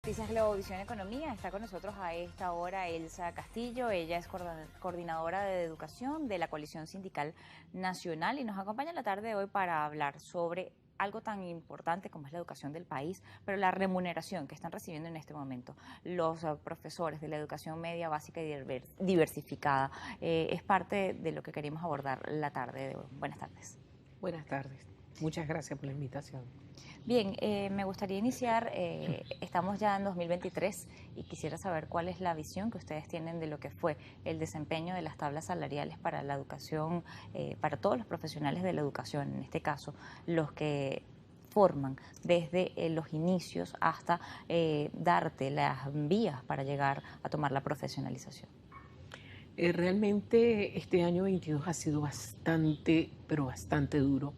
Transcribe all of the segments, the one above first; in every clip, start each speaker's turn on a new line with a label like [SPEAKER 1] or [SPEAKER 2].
[SPEAKER 1] Noticias Globovisión Economía. Está con nosotros a esta hora Elsa Castillo. Ella es coordinadora de educación de la Coalición Sindical Nacional y nos acompaña en la tarde de hoy para hablar sobre algo tan importante como es la educación del país, pero la remuneración que están recibiendo en este momento los profesores de la educación media básica y diversificada. Es parte de lo que queremos abordar la tarde de hoy. Buenas tardes.
[SPEAKER 2] Buenas tardes. Muchas gracias por la invitación.
[SPEAKER 1] Bien, me gustaría iniciar, estamos ya en 2023 y quisiera saber cuál es la visión que ustedes tienen de lo que fue el desempeño de las tablas salariales para la educación, para todos los profesionales de la educación, en este caso, los que forman desde los inicios hasta darte las vías para llegar a tomar la profesionalización.
[SPEAKER 2] Realmente este año 22 ha sido bastante, pero bastante duro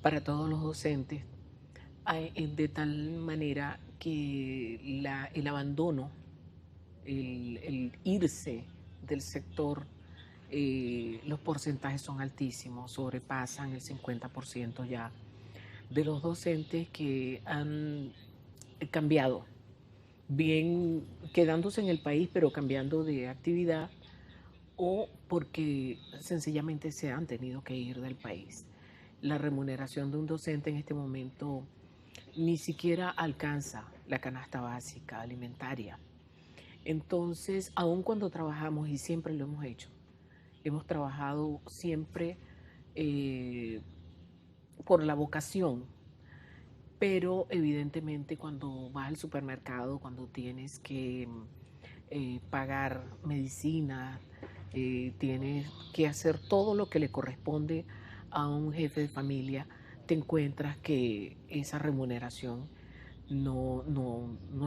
[SPEAKER 2] para todos los docentes, de tal manera que el abandono, el irse del sector, los porcentajes son altísimos, sobrepasan el 50% ya de los docentes que han cambiado, bien quedándose en el país, pero cambiando de actividad o porque sencillamente se han tenido que ir del país. La remuneración de un docente en este momento ni siquiera alcanza la canasta básica alimentaria. Entonces, aun cuando trabajamos, y siempre lo hemos hecho, hemos trabajado siempre por la vocación, pero evidentemente cuando vas al supermercado, cuando tienes que pagar medicina, tienes que hacer todo lo que le corresponde a un jefe de familia, te encuentras que esa remuneración no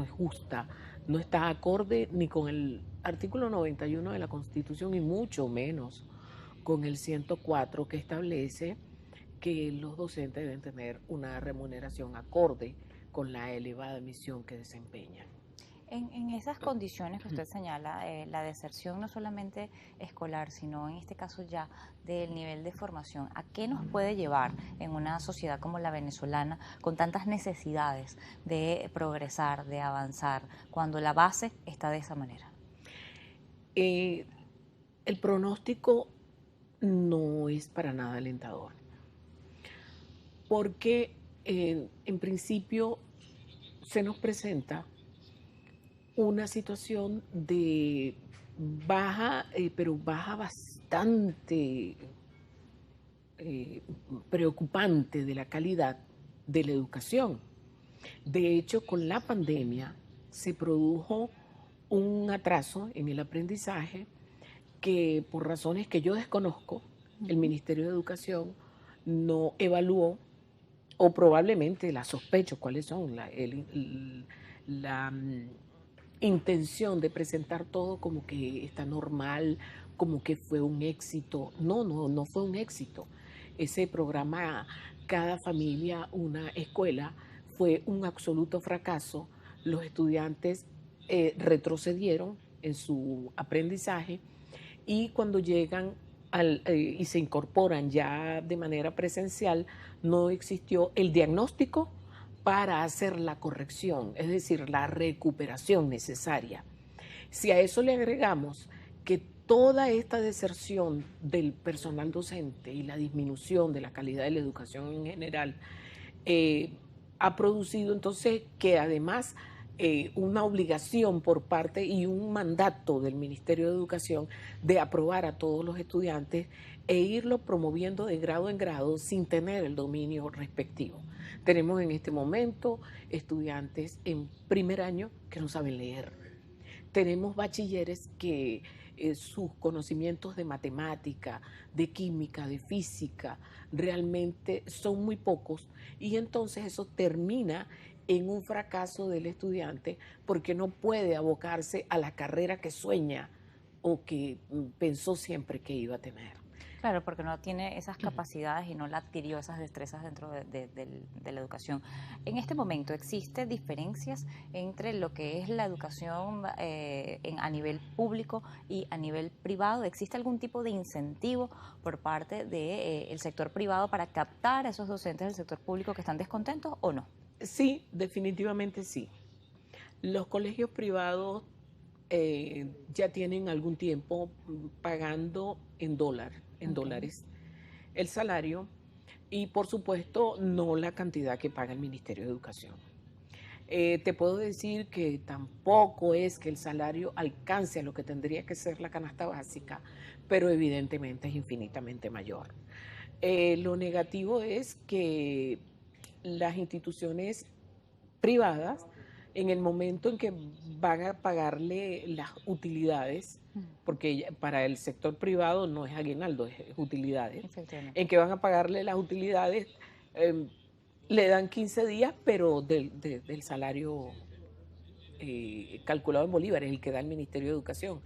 [SPEAKER 2] es justa, no está acorde ni con el artículo 91 de la Constitución y mucho menos con el 104 que establece que los docentes deben tener una remuneración acorde con la elevada misión que desempeñan.
[SPEAKER 1] En esas condiciones que usted señala, la deserción no solamente escolar, sino en este caso ya del nivel de formación, ¿a qué nos puede llevar en una sociedad como la venezolana con tantas necesidades de progresar, de avanzar, cuando la base está de esa manera?
[SPEAKER 2] El pronóstico no es para nada alentador, porque en principio se nos presenta una situación de baja, pero baja bastante preocupante de la calidad de la educación. De hecho, con la pandemia se produjo un atraso en el aprendizaje que por razones que yo desconozco, el Ministerio de Educación no evaluó, o probablemente la sospecho cuáles son, la intención de presentar todo como que está normal, como que fue un éxito. No fue un éxito. Ese programa, Cada Familia, una Escuela, fue un absoluto fracaso. Los estudiantes retrocedieron en su aprendizaje y cuando llegan y se incorporan ya de manera presencial, no existió el diagnóstico para hacer la corrección, es decir, la recuperación necesaria. Si a eso le agregamos que toda esta deserción del personal docente y la disminución de la calidad de la educación en general ha producido entonces que además una obligación por parte y un mandato del Ministerio de Educación de aprobar a todos los estudiantes e irlo promoviendo de grado en grado sin tener el dominio respectivo. Tenemos en este momento estudiantes en primer año que no saben leer. Tenemos bachilleres que sus conocimientos de matemática, de química, de física, realmente son muy pocos y entonces eso termina en un fracaso del estudiante porque no puede abocarse a la carrera que sueña o que pensó siempre que iba a tener.
[SPEAKER 1] Claro, porque no tiene esas capacidades y no la adquirió esas destrezas dentro de la educación. En este momento, ¿existe diferencias entre lo que es la educación a nivel público y a nivel privado? ¿Existe algún tipo de incentivo por parte del sector privado para captar a esos docentes del sector público que están descontentos o no?
[SPEAKER 2] Sí, definitivamente sí. Los colegios privados ya tienen algún tiempo pagando en
[SPEAKER 1] Ok.
[SPEAKER 2] dólares, el salario y por supuesto no la cantidad que paga el Ministerio de Educación. Te puedo decir que tampoco es que el salario alcance a lo que tendría que ser la canasta básica, pero evidentemente es infinitamente mayor. Lo negativo es que las instituciones privadas, en el momento en que van a pagarle las utilidades,
[SPEAKER 1] Mm,
[SPEAKER 2] porque para el sector privado no es aguinaldo, es utilidades,
[SPEAKER 1] efectivamente.
[SPEAKER 2] en que van a pagarle las utilidades, eh, le dan 15 días, pero del salario calculado en bolívares, el que da el Ministerio de Educación.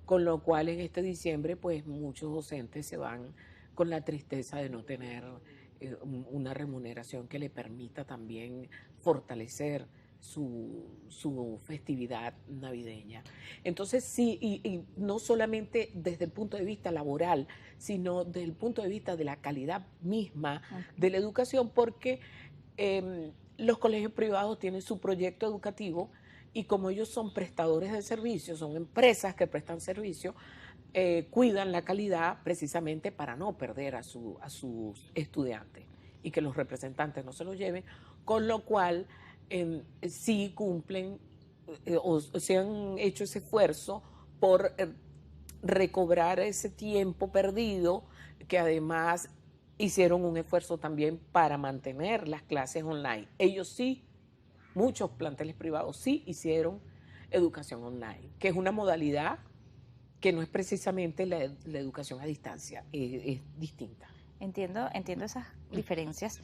[SPEAKER 2] Con lo cual en este diciembre, pues muchos docentes se van con la tristeza de no tener una remuneración que le permita también fortalecer su festividad navideña. Entonces sí, y no solamente desde el punto de vista laboral, sino desde el punto de vista de la calidad misma
[SPEAKER 1] Ok.
[SPEAKER 2] de la educación, porque los colegios privados tienen su proyecto educativo y como ellos son prestadores de servicios, son empresas que prestan servicios, cuidan la calidad precisamente para no perder a sus estudiantes y que los representantes no se lo lleven, con lo cual sí cumplen o se han hecho ese esfuerzo por recobrar ese tiempo perdido, que además hicieron un esfuerzo también para mantener las clases online. Ellos sí, muchos planteles privados sí hicieron educación online, que es una modalidad que no es precisamente la educación a distancia, es distinta.
[SPEAKER 1] Entiendo esas diferencias.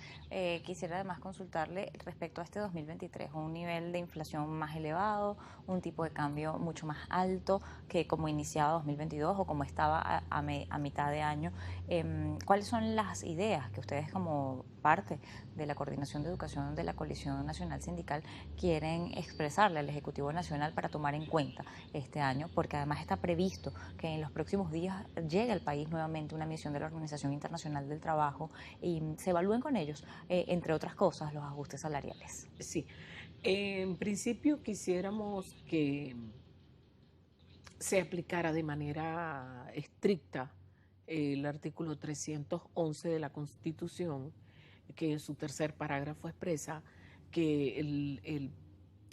[SPEAKER 1] Quisiera además consultarle respecto a este 2023, un nivel de inflación más elevado, un tipo de cambio mucho más alto que como iniciaba 2022 o como estaba a mitad de año. ¿Cuáles son las ideas que ustedes como parte de la Coordinación de Educación de la Coalición Nacional Sindical quieren expresarle al Ejecutivo Nacional para tomar en cuenta este año? Porque además está previsto que en los próximos días llegue al país nuevamente una misión de la Organización Internacional del Trabajo y se evalúen con ellos, entre otras cosas, los ajustes salariales.
[SPEAKER 2] Sí, en principio quisiéramos que se aplicara de manera estricta el artículo 311 de la Constitución, que en su tercer parágrafo expresa que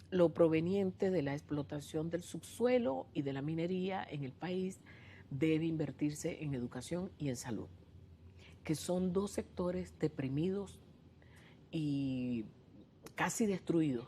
[SPEAKER 2] lo proveniente de la explotación del subsuelo y de la minería en el país debe invertirse en educación y en salud, que son dos sectores deprimidos y casi destruidos.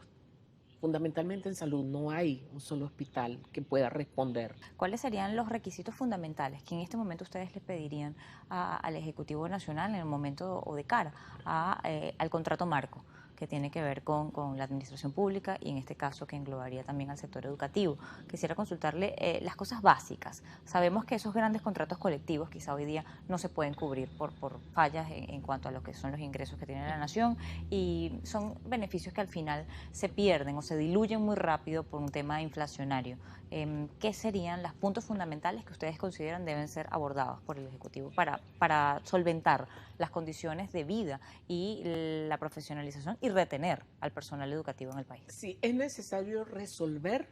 [SPEAKER 2] Fundamentalmente en salud no hay un solo hospital que pueda responder.
[SPEAKER 1] ¿Cuáles serían los requisitos fundamentales que en este momento ustedes le pedirían al Ejecutivo Nacional en el momento o de cara al contrato marco, que tiene que ver con la administración pública y en este caso que englobaría también al sector educativo? Quisiera consultarle las cosas básicas. Sabemos que esos grandes contratos colectivos quizá hoy día no se pueden cubrir por fallas en cuanto a lo que son los ingresos que tiene la nación y son beneficios que al final se pierden o se diluyen muy rápido por un tema inflacionario. ¿Qué serían los puntos fundamentales que ustedes consideran deben ser abordados por el Ejecutivo para solventar las condiciones de vida y la profesionalización y retener al personal educativo en el país?
[SPEAKER 2] Sí, es necesario resolver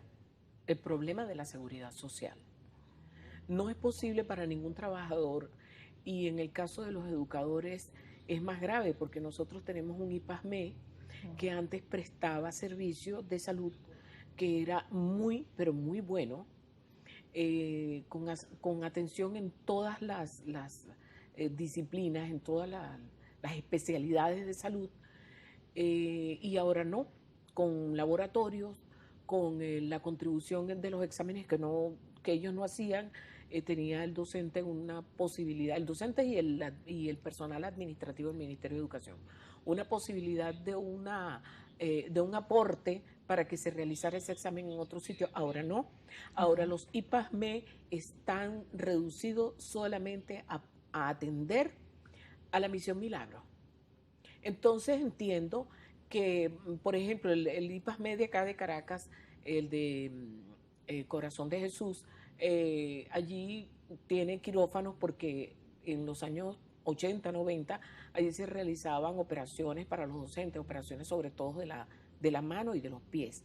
[SPEAKER 2] el problema de la seguridad social. No es posible para ningún trabajador y en el caso de los educadores es más grave porque nosotros tenemos un IPASME que antes prestaba servicio de salud que era muy, pero muy bueno, con atención en todas las disciplinas, en todas las especialidades de salud, y ahora no, con laboratorios, con la contribución de los exámenes que ellos no hacían, tenía el docente una posibilidad, el docente y el personal administrativo del Ministerio de Educación, una posibilidad de un aporte para que se realizara ese examen en otro sitio. Ahora no, ahora
[SPEAKER 1] Ajá.
[SPEAKER 2] los IPASME están reducidos solamente a atender a la misión Milagro. Entonces entiendo que, por ejemplo, el IPAS Media acá de Caracas, el de Corazón de Jesús, allí tiene quirófanos porque en los años 80, 90, allí se realizaban operaciones para los docentes, operaciones sobre todo de la mano y de los pies.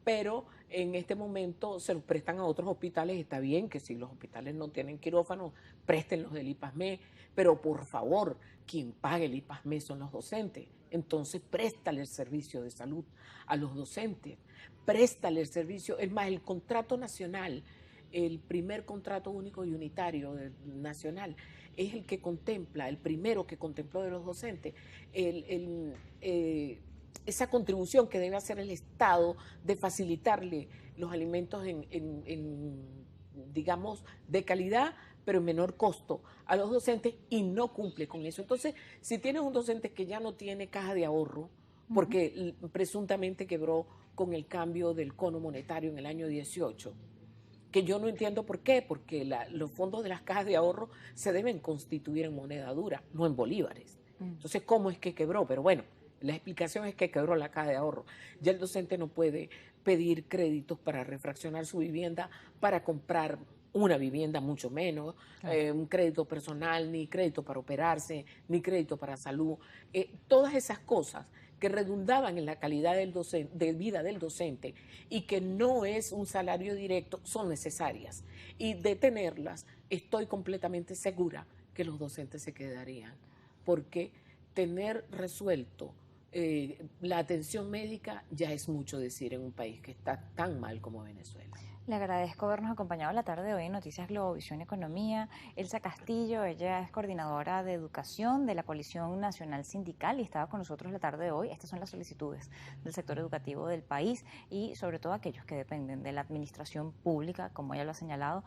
[SPEAKER 2] pero en este momento se los prestan a otros hospitales. Está bien que si los hospitales no tienen quirófano, presten los del IPASME, pero por favor, quien pague el IPASME son los docentes. Entonces, préstale el servicio de salud a los docentes, préstale el servicio. Es más, el contrato nacional, el primer contrato único y unitario nacional, es el que contempla, el primero que contempló de los docentes, esa contribución que debe hacer el Estado de facilitarle los alimentos digamos, de calidad, pero en menor costo a los docentes, y no cumple con eso. Entonces, si tienes un docente que ya no tiene caja de ahorro, porque presuntamente quebró con el cambio del cono monetario en el año 18, que yo no entiendo por qué, porque los fondos de las cajas de ahorro se deben constituir en moneda dura, no en bolívares. Entonces, ¿cómo es que quebró? Pero bueno, la explicación es que quebró la caja de ahorro. Ya el docente no puede pedir créditos para refraccionar su vivienda, para comprar una vivienda mucho menos, claro. Un crédito personal, ni crédito para operarse, ni crédito para salud. Todas esas cosas que redundaban en la calidad de vida del docente y que no es un salario directo, son necesarias. Y de tenerlas, estoy completamente segura que los docentes se quedarían, porque tener resuelto la atención médica ya es mucho decir en un país que está tan mal como Venezuela.
[SPEAKER 1] Le agradezco habernos acompañado la tarde de hoy en Noticias Globovisión Economía. Elsa Castillo, ella es coordinadora de educación de la Coalición Nacional Sindical y estaba con nosotros la tarde de hoy. Estas son las solicitudes del sector educativo del país y sobre todo aquellos que dependen de la administración pública, como ella lo ha señalado,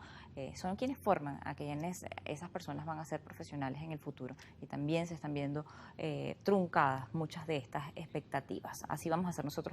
[SPEAKER 1] son quienes forman a quienes esas personas van a ser profesionales en el futuro y también se están viendo truncadas muchas de estas expectativas. Así vamos a hacer nosotros